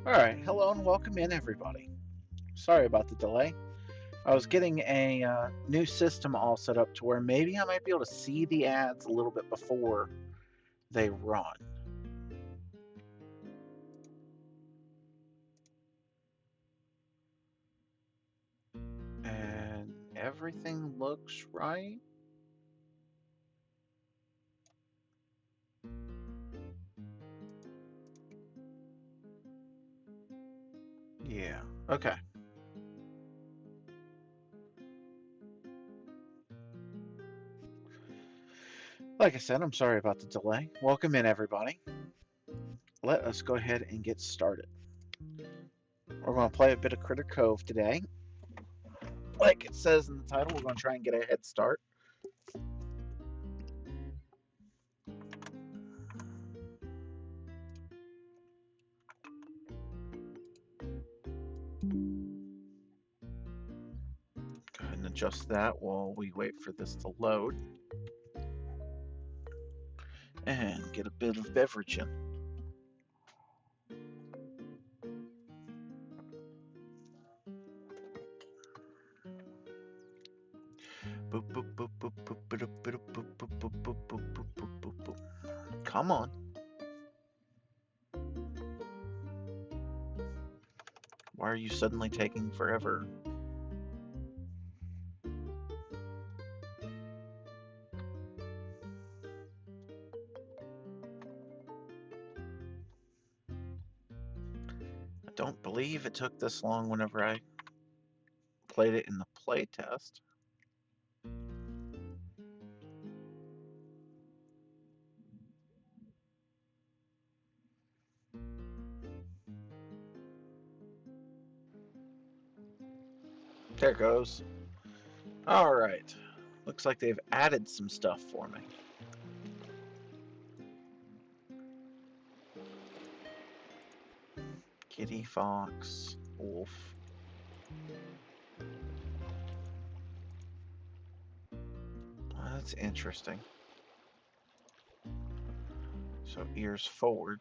Alright, hello and welcome in, everybody. Sorry about the delay. I was getting a new system all set up to where maybe I might be able to see the ads a little bit before they run. And everything looks right. Yeah, okay. Like I said, I'm sorry about the delay. Welcome in, everybody. Let us go ahead and get started. We're going to play a bit of Critter Cove today. Like it says in the title, we're going to try and get a head start. Go ahead and adjust that while we wait for this to load. And get a bit of beverage in. Boop, boop, boop, boop, boop, boop, boop, boop, boop, boop, boop, boop, boop, boop, boop, boop. Come on. Why are you suddenly taking forever? I don't believe it took this long whenever I played it in the playtest. There it goes. Alright. Looks like they've added some stuff for me. Kitty, fox, wolf. Well, that's interesting. So ears forward,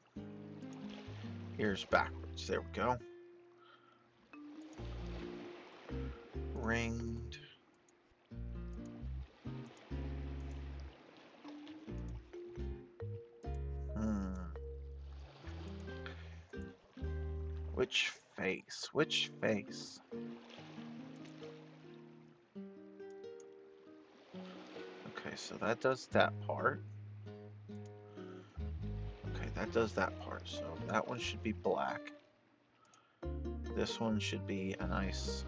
ears backwards. There we go. Ringed. Which face? Which face? Okay, so that does that part. Okay, that does that part. So that one should be black. This one should be a nice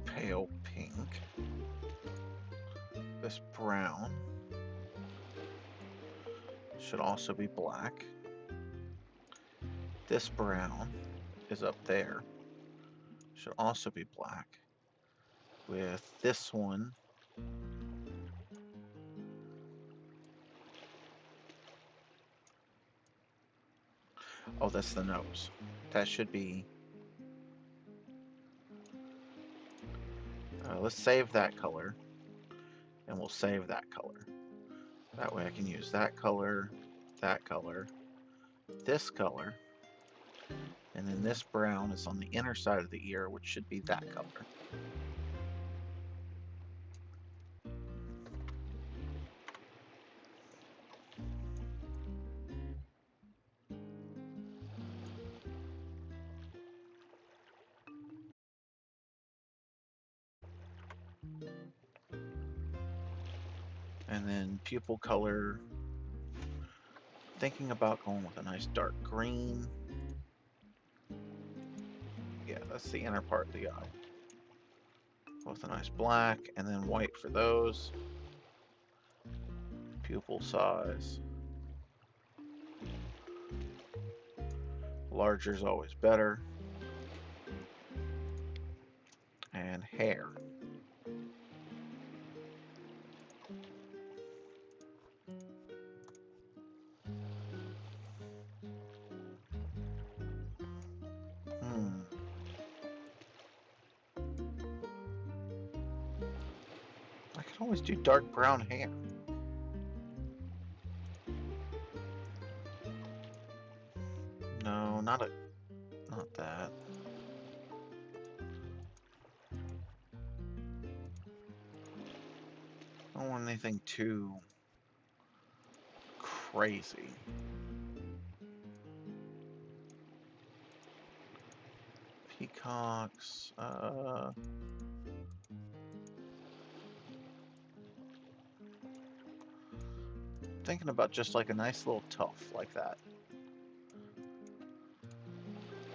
pale pink. This brown should also be black. This brown is up there. Should also be black. With this one oh, that's the nose. That should be... let's save that color. And we'll save that color. That way I can use that color, this color, and then this brown is on the inner side of the ear, which should be that color. And then pupil color, thinking about going with a nice dark green. Yeah, that's the inner part of the eye. With a nice black, and then white for those. Pupil size. Larger is always better. And hair. I can always do dark brown hair. don't want anything too crazy. Peacocks, thinking about just like a nice little tuft like that.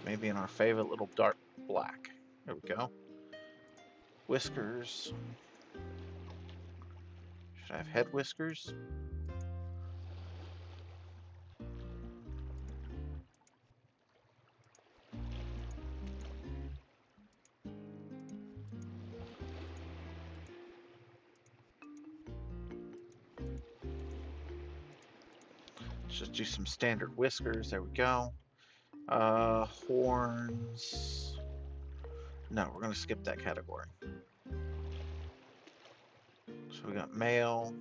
Maybe in our favorite little dark black. There we go. Whiskers. Should I have head whiskers? Let's just do some standard whiskers. There we go. Horns. No, we're going to skip that category. So we got male,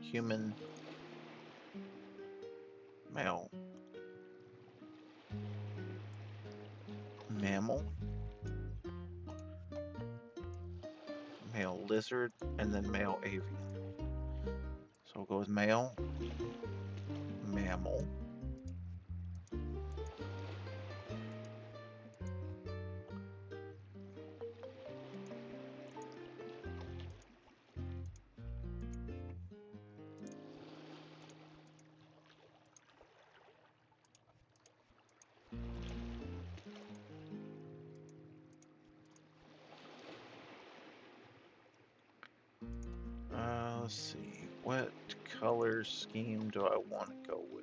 human, male, mammal, male lizard, and then male avian. So we'll go with male, mammal, let's see, what color scheme do I want to go with?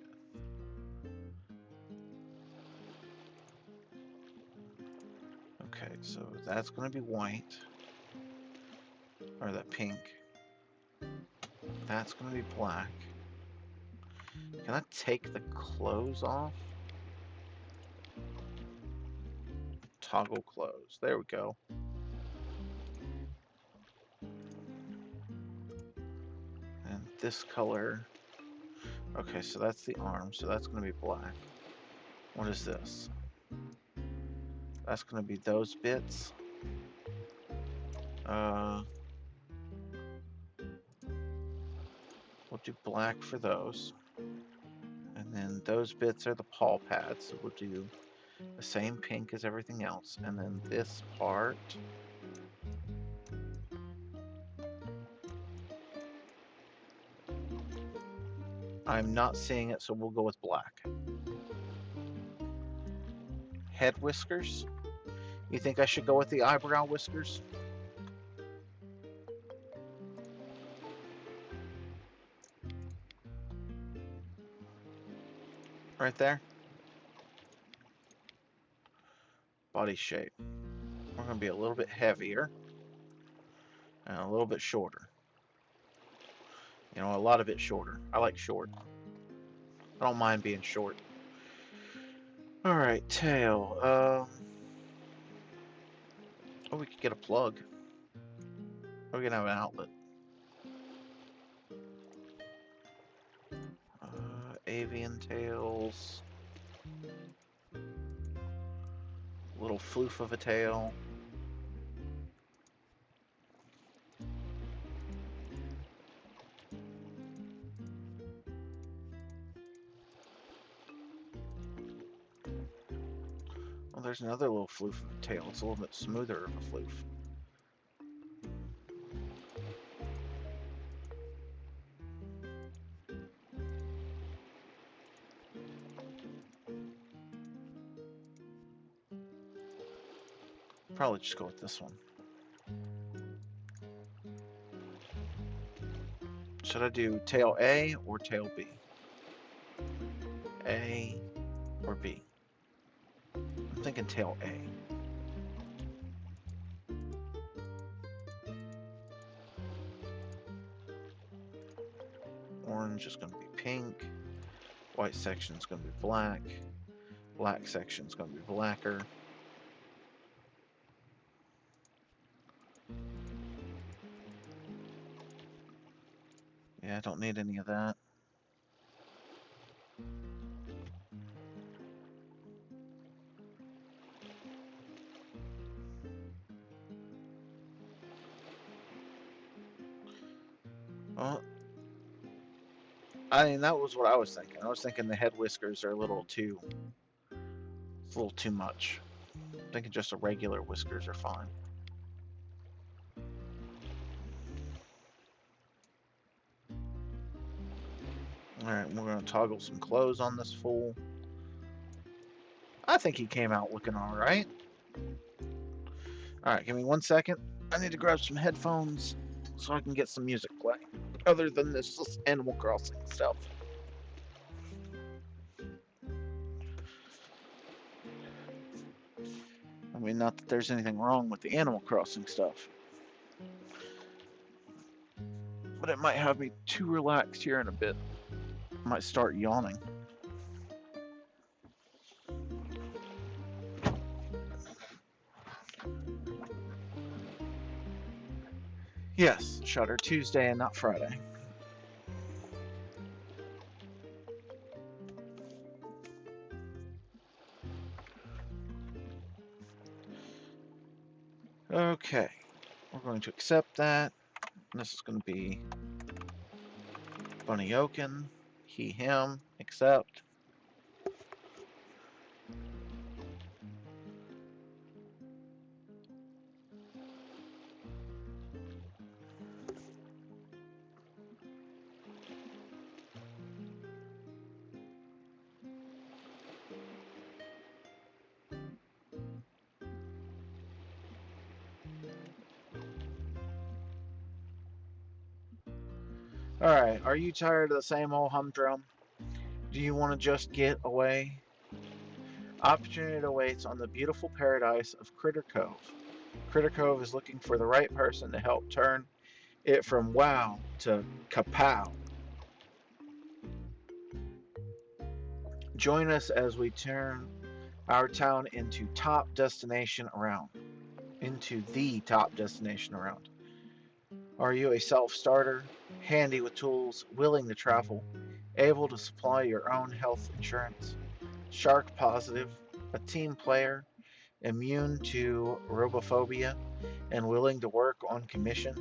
Okay, so that's going to be white, or that pink. That's going to be black. Can I take the clothes off? Toggle clothes. There we go. And this color. Okay, so that's the arm, so that's going to be black. What is this? That's going to be those bits. We'll do black for those. And then those bits are the paw pads, so we'll do the same pink as everything else. And then this part, I'm not seeing it, so we'll go with black. Head whiskers. You think I should go with the eyebrow whiskers? Right there. Body shape. We're going to be a little bit heavier and a little bit shorter. You know, a lot of it shorter. I like short. I don't mind being short. All right, tail. Oh, we could get a plug. We're gonna have an outlet. Avian tails. Little floof of a tail. Well, there's another little floof of a tail. It's a little bit smoother of a floof. Probably just go with this one. Should I do tail A or tail B? A or B? I'm thinking tail A. Orange is going to be pink. White section is going to be black. Black section is going to be blacker. Yeah, I don't need any of that. Well, I mean, that was what I was thinking. I was thinking the head whiskers are it's a little too much. I'm thinking just the regular whiskers are fine. Alright, we're going to toggle some clothes on this fool. I think he came out looking alright. Alright, give me 1 second. I need to grab some headphones so I can get some music playing. Other than this Animal Crossing stuff. I mean, not that there's anything wrong with the Animal Crossing stuff. But it might have me too relaxed here in a bit. I might start yawning. Yes, Shutter Tuesday and not Friday. Okay, we're going to accept that. And this is going to be Bunny Oaken, he, him, accept. Alright, are you tired of the same old humdrum? Do you want to just get away? Opportunity awaits on the beautiful paradise of Critter Cove. Critter Cove is looking for the right person to help turn it from wow to kapow. Join us as we turn our town into the top destination around. Are you a self-starter, handy with tools, willing to travel, able to supply your own health insurance, shark positive, a team player, immune to robophobia, and willing to work on commission?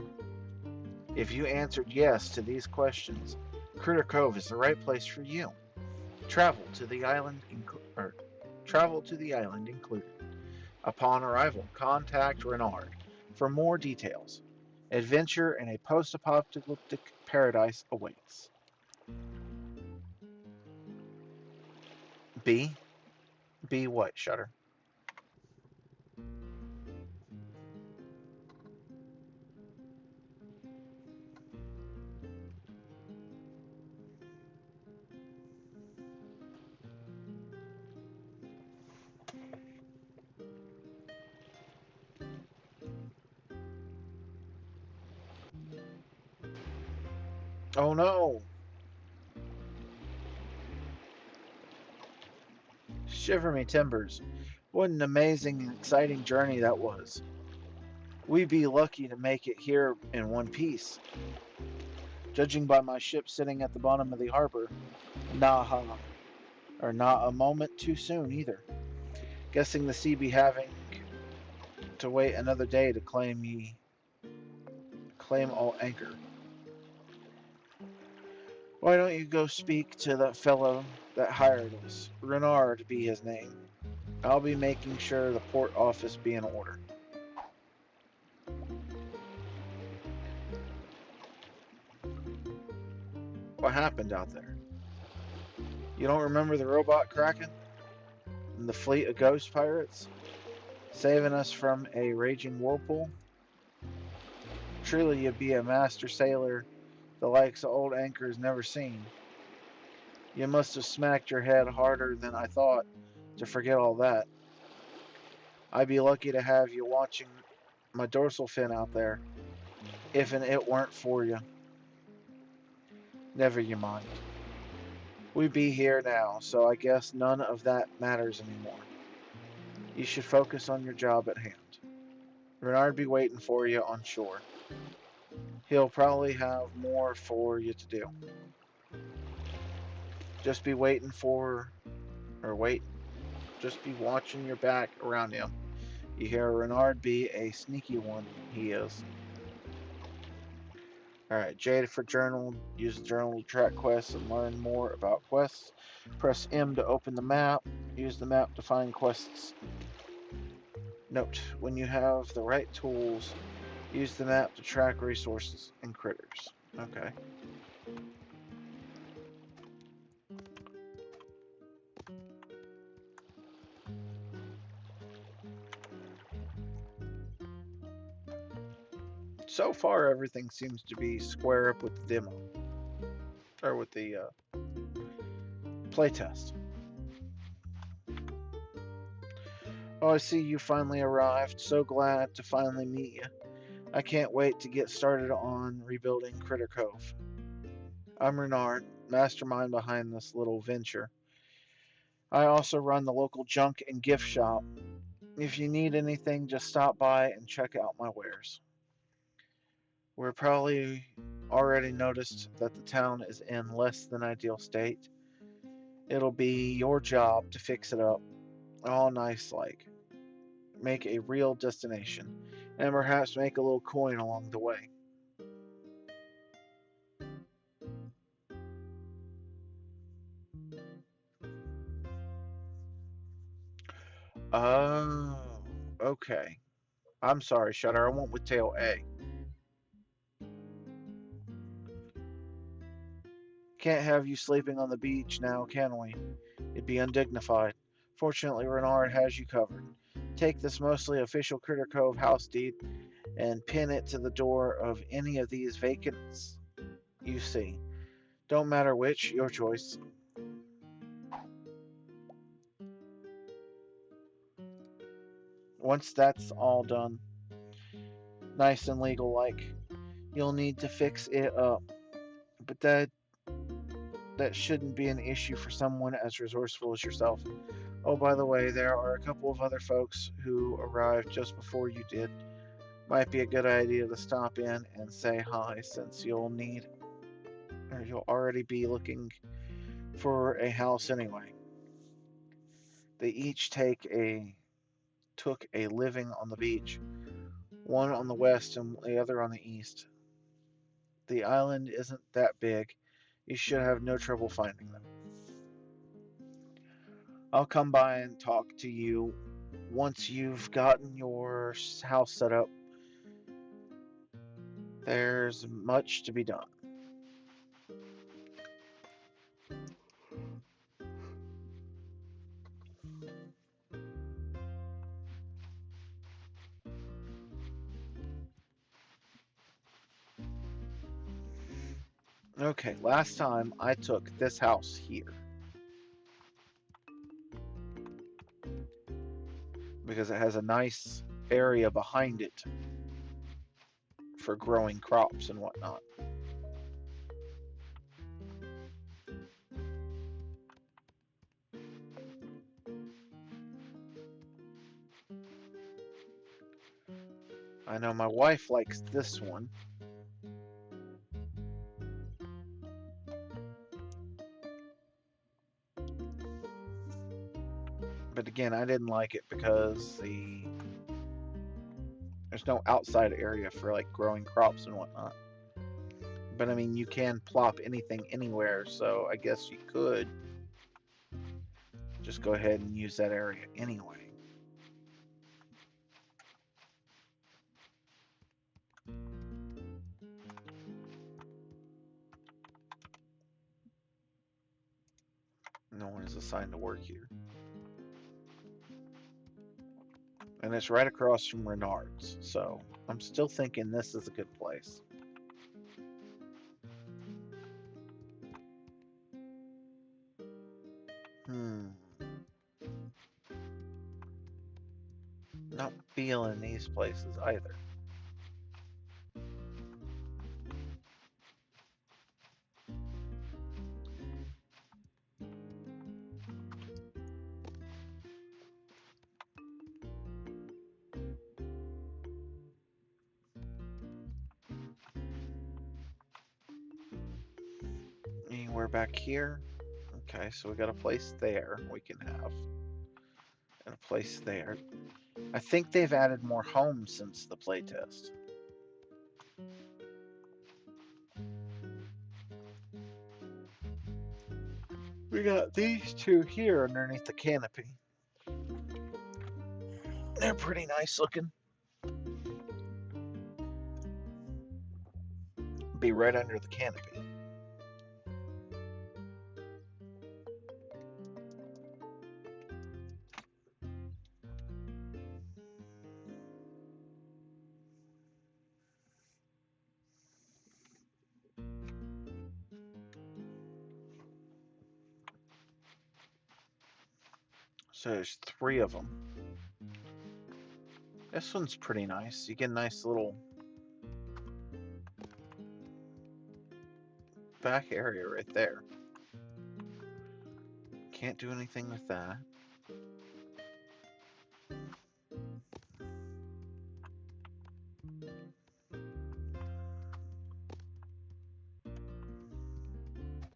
If you answered yes to these questions, Critter Cove is the right place for you. Travel to the island included. Upon arrival, contact Renard for more details. Adventure in a post-apocalyptic paradise awaits. B? B what, Shutter? Oh no! Shiver me timbers. What an amazing and exciting journey that was. We'd be lucky to make it here in one piece. Judging by my ship sitting at the bottom of the harbor, nah, or not a moment too soon either. Guessing the sea be having to wait another day to claim all anchor. Why don't you go speak to that fellow that hired us? Renard be his name. I'll be making sure the port office be in order. What happened out there? You don't remember the robot Kraken? And the fleet of ghost pirates? Saving us from a raging whirlpool? Truly you'd be a master sailor the likes of old Anchor's never seen. You must have smacked your head harder than I thought to forget all that. I'd be lucky to have you watching my dorsal fin out there, if and it weren't for you. Never you mind. We be here now, so I guess none of that matters anymore. You should focus on your job at hand. Renard be waiting for you on shore. He'll probably have more for you to do. Just be waiting for, or wait, just be watching your back around him. You hear Renard be a sneaky one, he is. Alright, J for journal. Use the journal to track quests and learn more about quests. Press M to open the map. Use the map to find quests. Note, when you have the right tools, use the map to track resources and critters. Okay. So far, everything seems to be square up with the demo. Or with the playtest. Oh, I see you finally arrived. So glad to finally meet you. I can't wait to get started on rebuilding Critter Cove. I'm Renard, mastermind behind this little venture. I also run the local junk and gift shop. If you need anything, just stop by and check out my wares. We're probably already noticed that the town is in less than ideal state. It'll be your job to fix it up, all nice like. Make a real destination, and perhaps make a little coin along the way. Oh, okay. I'm sorry, Shutter. I went with tail A. Can't have you sleeping on the beach now, can we? It'd be undignified. Fortunately, Renard has you covered. Take this mostly official Critter Cove house deed and pin it to the door of any of these vacants you see. Don't matter which, your choice. Once that's all done, nice and legal like, you'll need to fix it up. But that shouldn't be an issue for someone as resourceful as yourself. Oh, by the way, there are a couple of other folks who arrived just before you did. Might be a good idea to stop in and say hi since you'll already be looking for a house anyway. They each took a living on the beach, one on the west and the other on the east. The island isn't that big. You should have no trouble finding them. I'll come by and talk to you once you've gotten your house set up. There's much to be done. Okay, last time I took this house here because it has a nice area behind it for growing crops and whatnot. I know my wife likes this one. But again, I didn't like it because there's no outside area for like growing crops and whatnot. But I mean, you can plop anything anywhere, so I guess you could just go ahead and use that area anyway. No one is assigned to work here. And it's right across from Renard's, so I'm still thinking this is a good place. Hmm. Not feeling these places either. Anywhere back here? Okay, so we got a place there we can have. And a place there. I think they've added more homes since the playtest. We got these two here underneath the canopy. They're pretty nice looking. Be right under the canopy. So there's 3 of them. This one's pretty nice. You get a nice little back area right there. Can't do anything with that.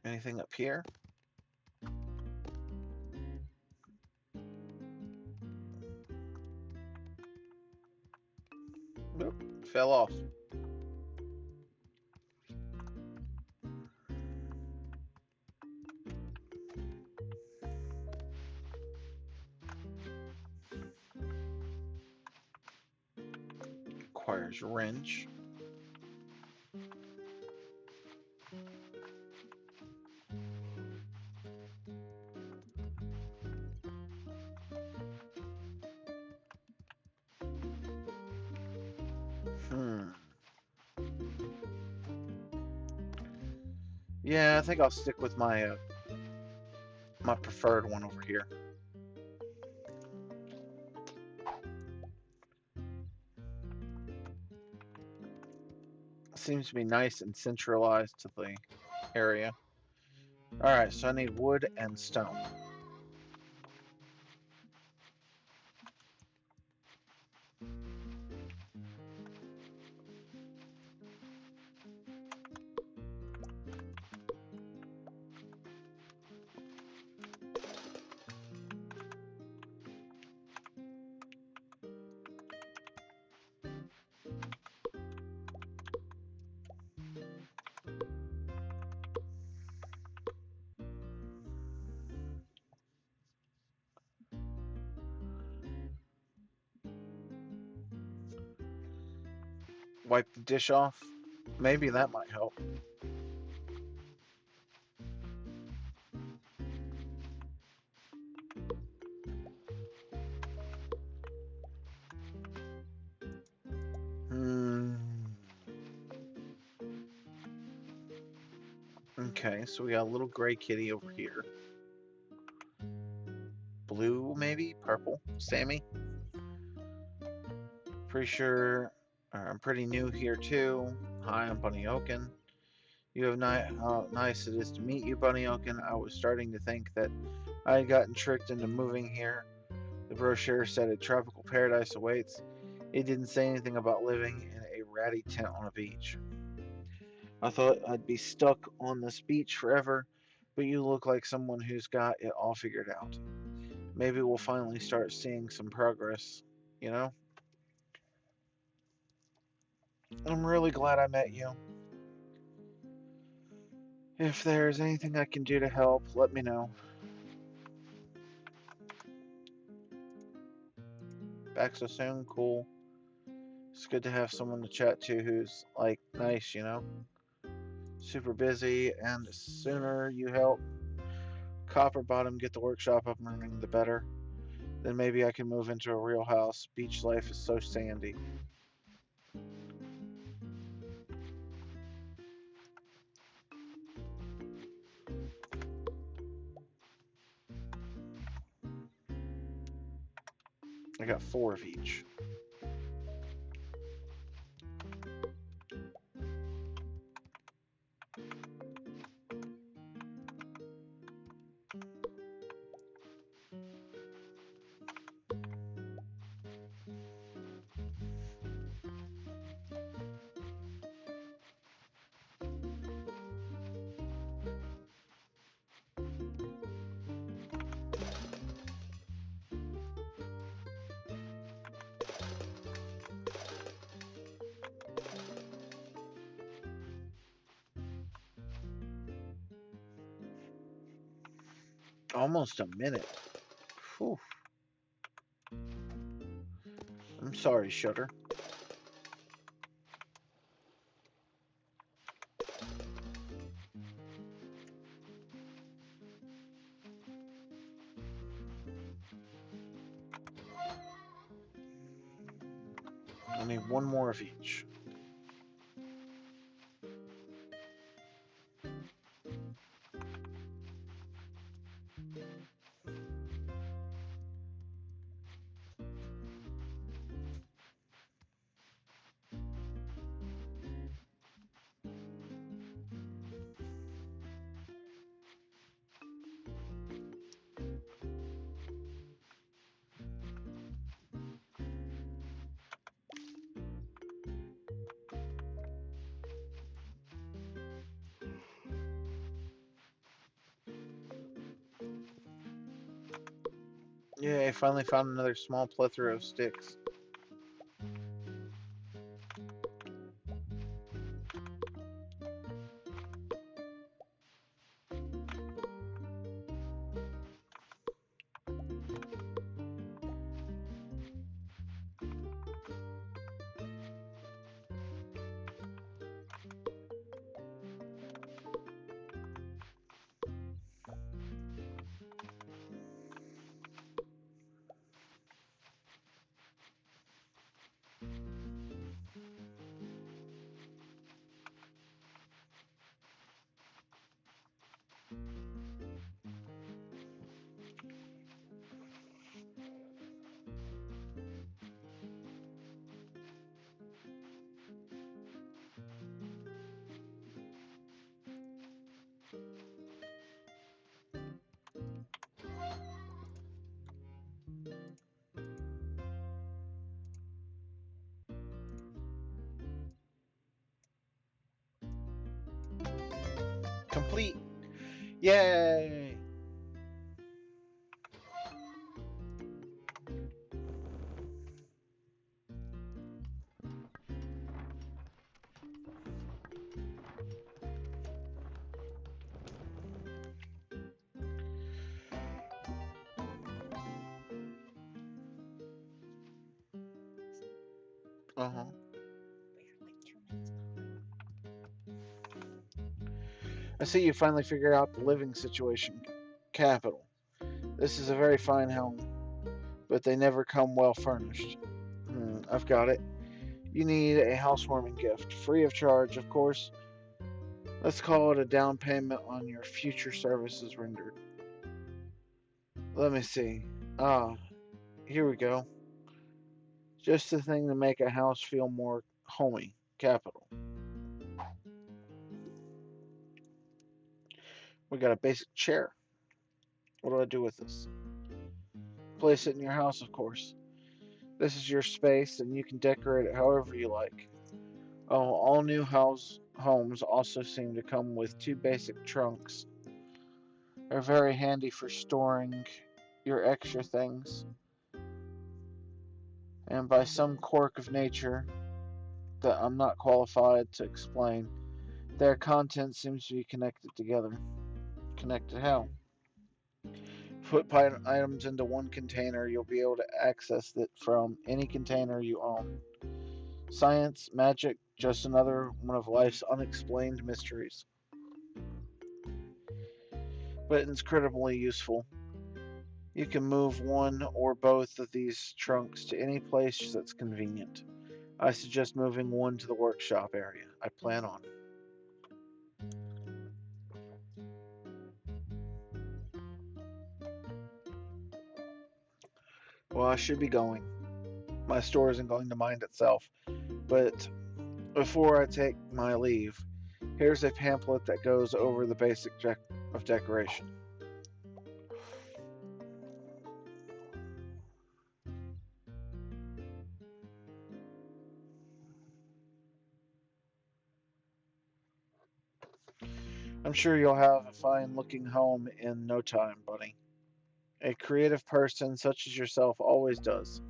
Anything up here? Nope, fell off. Requires a wrench. Yeah, I think I'll stick with my my preferred one over here. Seems to be nice and centralized to the area. Alright, so I need wood and stone. Wipe the dish off. Maybe that might help. Okay, so we got a little gray kitty over here. Blue, maybe? Purple? Sammy? Pretty sure I'm pretty new here too. Hi, I'm Bunny Oaken. You have how nice it is to meet you, Bunny Oaken. I was starting to think that I had gotten tricked into moving here. The brochure said a tropical paradise awaits. It didn't say anything about living in a ratty tent on a beach. I thought I'd be stuck on this beach forever, but you look like someone who's got it all figured out. Maybe we'll finally start seeing some progress, you know? I'm really glad I met you. If there's anything I can do to help, let me know. Back so soon? Cool. It's good to have someone to chat to who's, like, nice, you know? Super busy, and the sooner you help Copper Bottom get the workshop up and running, the better. Then maybe I can move into a real house. Beach life is so sandy. I got 4 of each. Almost a minute. Whew. I'm sorry, Shutter. I need one more of each. Yeah, I finally found another small plethora of sticks. Complete! Yay! Uh-huh. I see you finally figured out the living situation. Capital. This is a very fine home, but they never come well furnished. I've got it. You need a housewarming gift, free of charge, of course. Let's call it a down payment on your future services rendered. Let me see. Ah, here we go. Just the thing to make a house feel more homey. Capital. We got a basic chair. What do I do with this? Place it in your house, of course. This is your space, and you can decorate it however you like. Oh, all new homes also seem to come with two basic trunks. They're very handy for storing your extra things. And by some quirk of nature that I'm not qualified to explain, their content seems to be connected together. Connected how? Put items into one container, you'll be able to access it from any container you own. Science, magic, just another one of life's unexplained mysteries. But it's incredibly useful. You can move one or both of these trunks to any place that's convenient. I suggest moving one to the workshop area. I plan on. Well, I should be going. My store isn't going to mind itself. But before I take my leave, here's a pamphlet that goes over the basic of decoration. I'm sure you'll have a fine looking home in no time, buddy. A creative person such as yourself always does.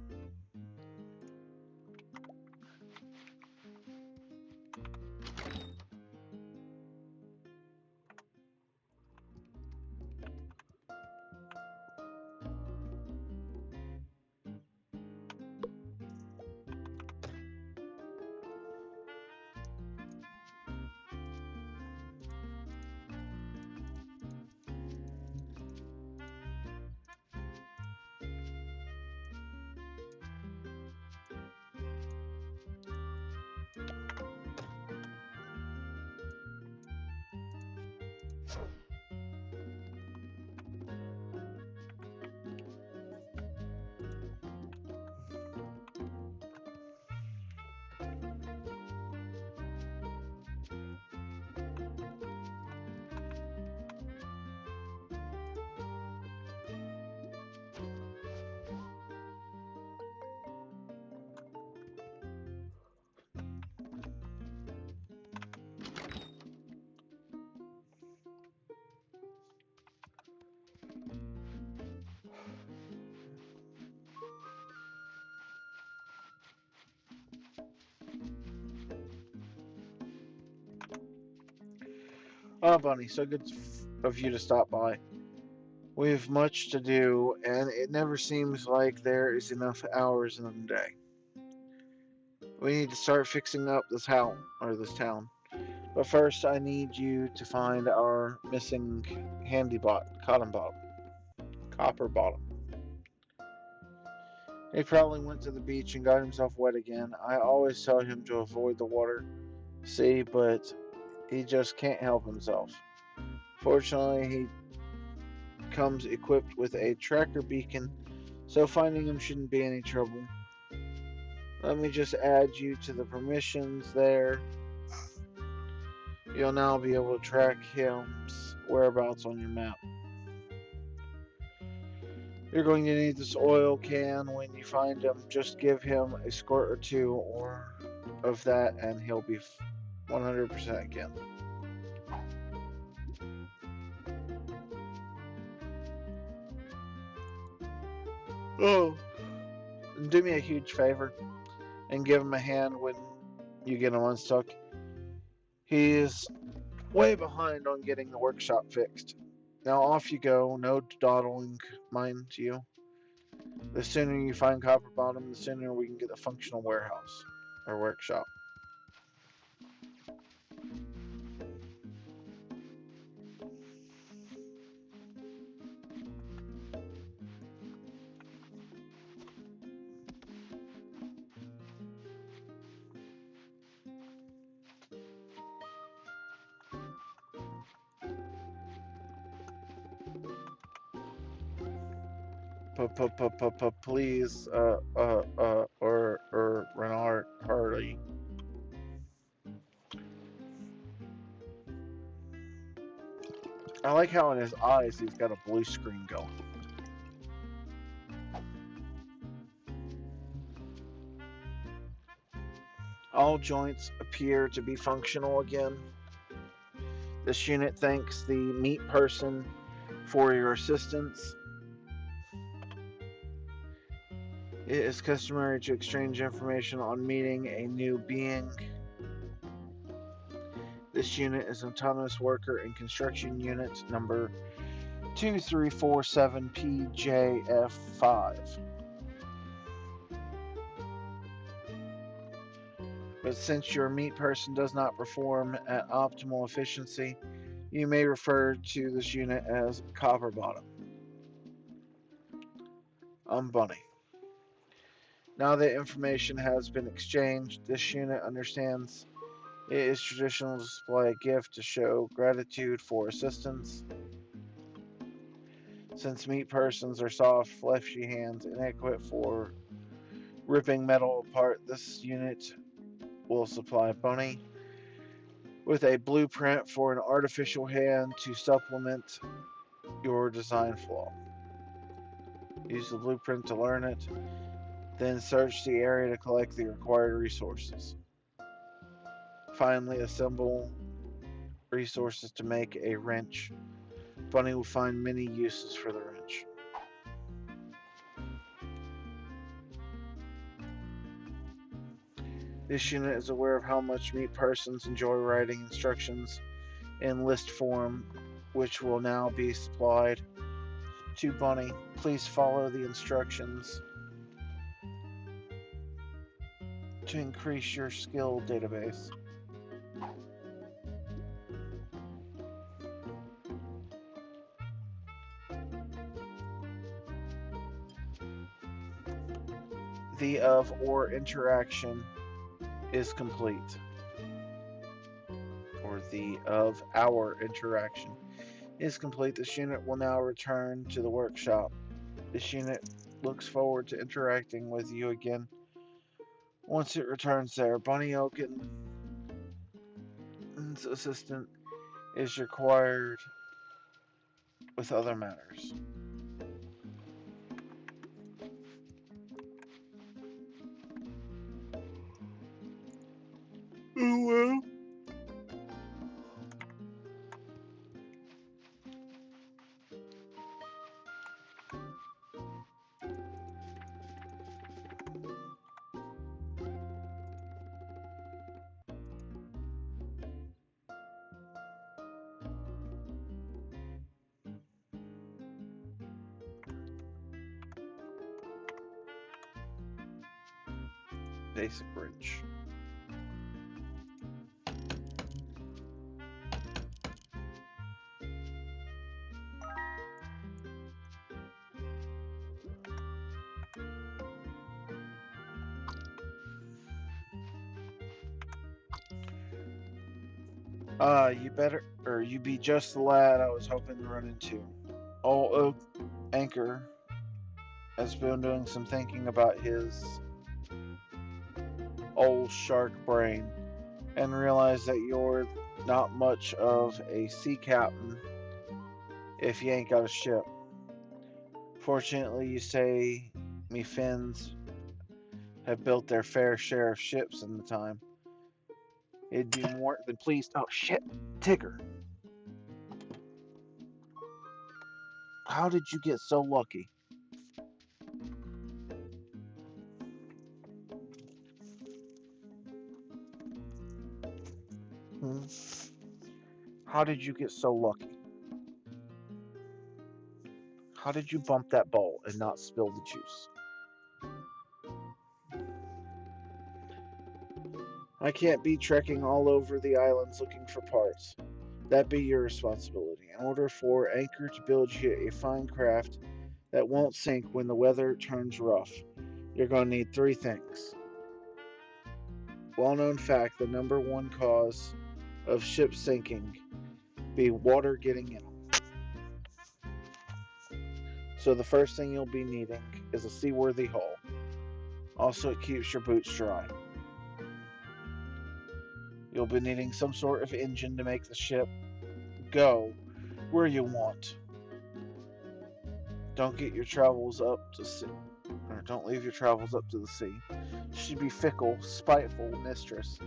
Oh, Bunny, so good of you to stop by. We've much to do, and it never seems like there is enough hours in the day. We need to start fixing up this town. But first, I need you to find our missing cotton bottom, copper bottom. He probably went to the beach and got himself wet again. I always tell him to avoid the water, see, but he just can't help himself. Fortunately, he comes equipped with a tracker beacon, so finding him shouldn't be any trouble. Let me just add you to the permissions there. You'll now be able to track his whereabouts on your map. You're going to need this oil can when you find him. Just give him a squirt or two or of that and he'll be 100% again. Oh, and do me a huge favor and give him a hand when you get him unstuck. He is way behind on getting the workshop fixed. Now off you go, no dawdling, mind you. The sooner you find Copper Bottom, the sooner we can get a functional warehouse or workshop. Please, or Renard Hardy. I like how in his eyes he's got a blue screen going. All joints appear to be functional again. This unit thanks the meat person for your assistance. It is customary to exchange information on meeting a new being. This unit is an autonomous worker and construction unit number 2347PJF5. But since your meat person does not perform at optimal efficiency, you may refer to this unit as Copper Bottom. I'm Bunny. Now that information has been exchanged, this unit understands it is traditional to display a gift to show gratitude for assistance. Since meat persons are soft, fleshy hands inadequate for ripping metal apart, this unit will supply Bunny with a blueprint for an artificial hand to supplement your design flaw. Use the blueprint to learn it, then search the area to collect the required resources. Finally, assemble resources to make a wrench. Bunny will find many uses for the wrench. This unit is aware of how much meat persons enjoy writing instructions in list form, which will now be supplied to Bunny. Please follow the instructions to increase your skill database. The of or interaction is complete. Or the of our interaction is complete. This unit will now return to the workshop. This unit looks forward to interacting with you again once it returns there. Bunny Oaken's assistant is required with other matters. Oh well. basic wrench. You be just the lad I was hoping to run into. Old Oak Anchor has been doing some thinking about his old shark brain and realized that you're not much of a sea captain if you ain't got a ship. Fortunately, you say me Finns have built their fair share of ships in the time. It'd be more than pleased. Oh shit, Tigger! How did you get so lucky? Hmm? How did you get so lucky? How did you bump that bowl and not spill the juice? I can't be trekking all over the islands looking for parts. That be your responsibility. In order for Anchor to build you a fine craft that won't sink when the weather turns rough, you're going to need three things. Well known fact, the number one cause of ships sinking be water getting in them. So the first thing you'll be needing is a seaworthy hull. Also, it keeps your boots dry. You'll be needing some sort of engine to make the ship go where you want. Don't get your travels up to sea, or don't leave your travels up to the sea. She'd be fickle, spiteful mistress,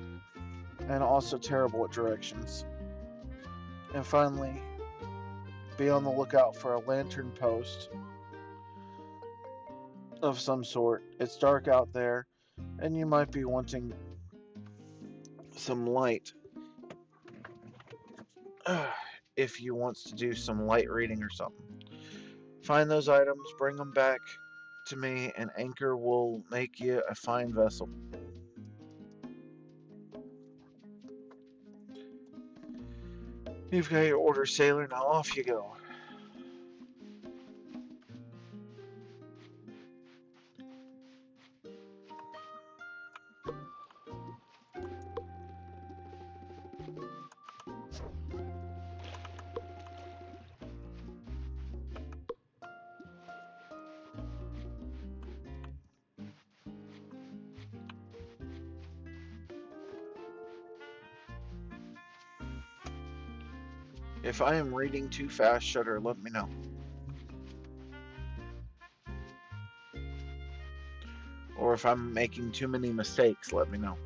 and also terrible at directions. And finally, be on the lookout for a lantern post of some sort. It's dark out there, and you might be wanting some light if you wants to do some light reading or something. Find those items, bring them back to me, and Anchor will make you a fine vessel. You've got your order, sailor. Now off you go. If I am reading too fast, Shutter, let me know. Or if I'm making too many mistakes, let me know.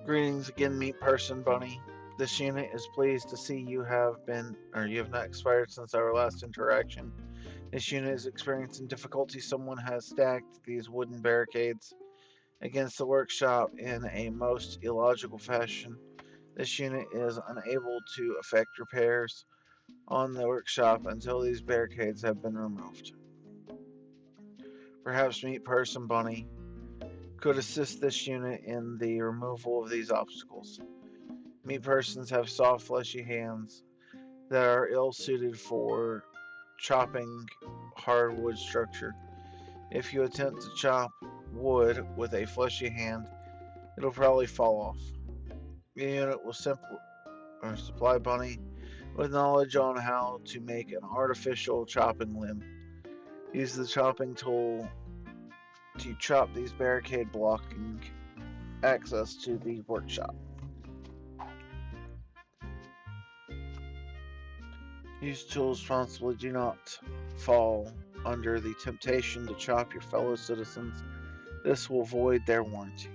Greetings again, meat person bunny. This unit is pleased to see you have not expired since our last interaction. This unit is experiencing difficulty. Someone has stacked these wooden barricades against the workshop in a most illogical fashion. This unit is unable to effect repairs on the workshop until these barricades have been removed. Perhaps Meat Person Bunny could assist this unit in the removal of these obstacles. Meat persons have soft, fleshy hands that are ill suited for chopping hardwood structure. If you attempt to chop wood with a fleshy hand, it'll probably fall off. The unit will supply Bunny with knowledge on how to make an artificial chopping limb. Use the chopping tool to chop these barricade blocking access to the workshop. Use tools responsibly. Do not fall under the temptation to chop your fellow citizens. This will void their warranty.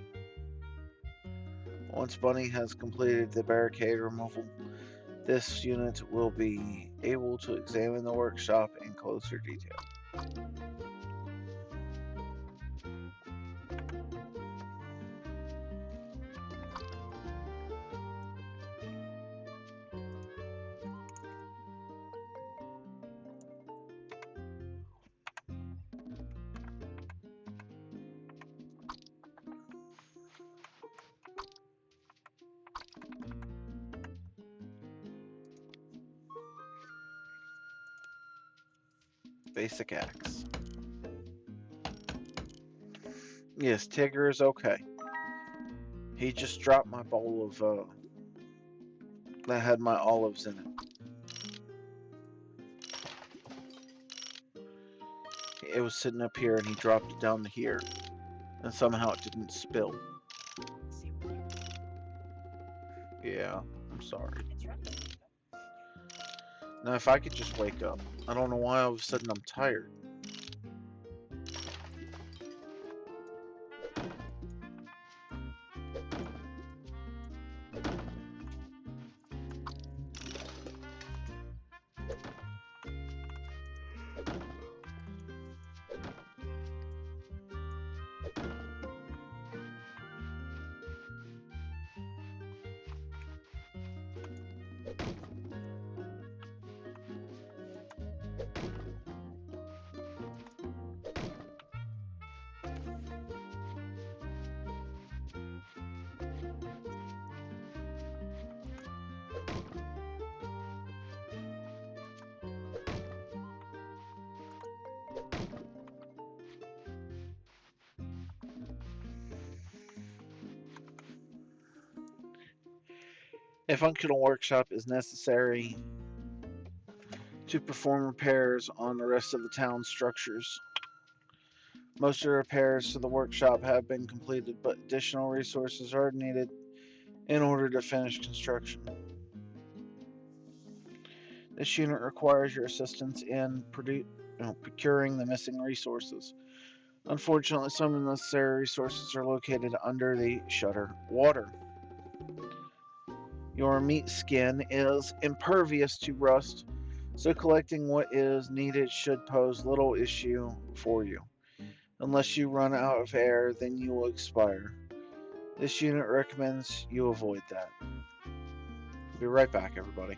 Once Bunny has completed the barricade removal, This unit will be able to examine the workshop in closer detail. Basic axe. Yes, Tigger is okay. He just dropped my bowl of that had my olives in it. It was sitting up here and he dropped it down to here. And somehow it didn't spill. Yeah, I'm sorry. Now if I could just wake up. I don't know why all of a sudden I'm tired. A functional workshop is necessary to perform repairs on the rest of the town's structures. Most of the repairs to the workshop have been completed, but additional resources are needed in order to finish construction. This unit requires your assistance in procuring the missing resources. Unfortunately, some of the necessary resources are located under the shutter water. Your meat skin is impervious to rust, so collecting what is needed should pose little issue for you. Unless you run out of air, then you will expire. This unit recommends you avoid that. Be right back, everybody.